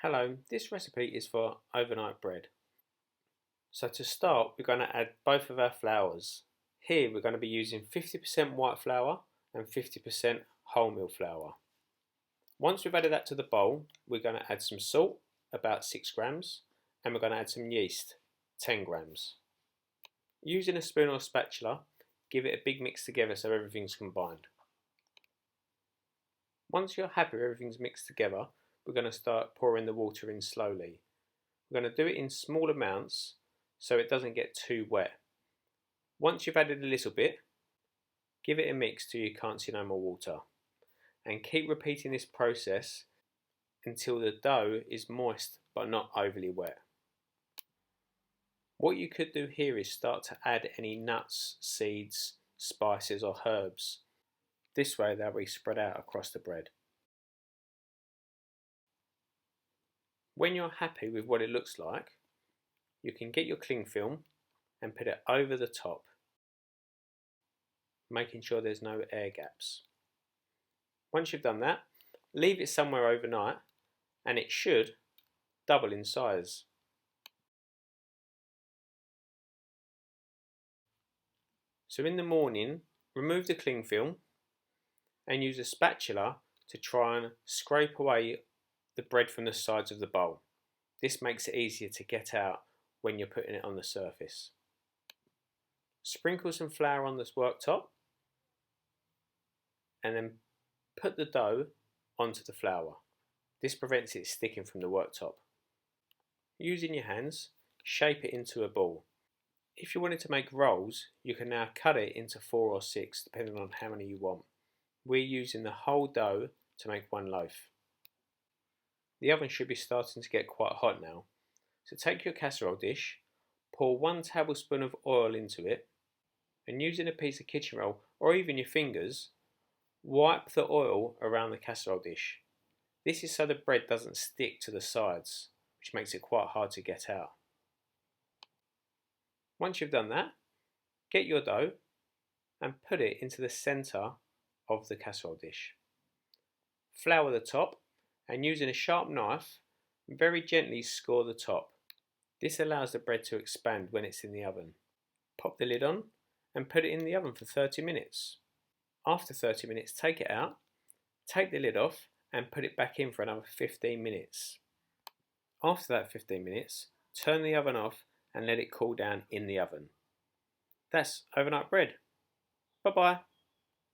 Hello, this recipe is for overnight bread. So to start, we're going to add both of our flours. Here we're going to be using 50% white flour and 50% wholemeal flour. Once we've added that to the bowl, we're going to add some salt, about 6 grams, and we're going to add some yeast, 10 grams. Using a spoon or spatula, give it a big mix together so everything's combined. Once you're happy everything's mixed together, we're going to start pouring the water in slowly. We're going to do it in small amounts so it doesn't get too wet. Once you've added a little bit, give it a mix till you can't see no more water. And keep repeating this process until the dough is moist but not overly wet. What you could do here is start to add any nuts, seeds, spices or herbs. This way they'll be spread out across the bread. When you're happy with what it looks like, you can get your cling film and put it over the top, making sure there's no air gaps. Once you've done that, leave it somewhere overnight and it should double in size. So in the morning, remove the cling film and use a spatula to try and scrape away the bread from the sides of the bowl. This makes it easier to get out when you're putting it on the surface. Sprinkle some flour on this worktop and then put the dough onto the flour. This prevents it sticking from the worktop. Using your hands, shape it into a ball. If you wanted to make rolls, you can now cut it into 4 or 6 depending on how many you want. We're using the whole dough to make one loaf. The oven should be starting to get quite hot now. So take your casserole dish, pour 1 tablespoon of oil into it, and using a piece of kitchen roll or even your fingers, wipe the oil around the casserole dish. This is so the bread doesn't stick to the sides, which makes it quite hard to get out. Once you've done that, get your dough and put it into the centre of the casserole dish. Flour the top and using a sharp knife, very gently score the top. This allows the bread to expand when it's in the oven. Pop the lid on and put it in the oven for 30 minutes. After 30 minutes, take it out, take the lid off and put it back in for another 15 minutes. After that 15 minutes, turn the oven off and let it cool down in the oven. That's overnight bread. Bye bye.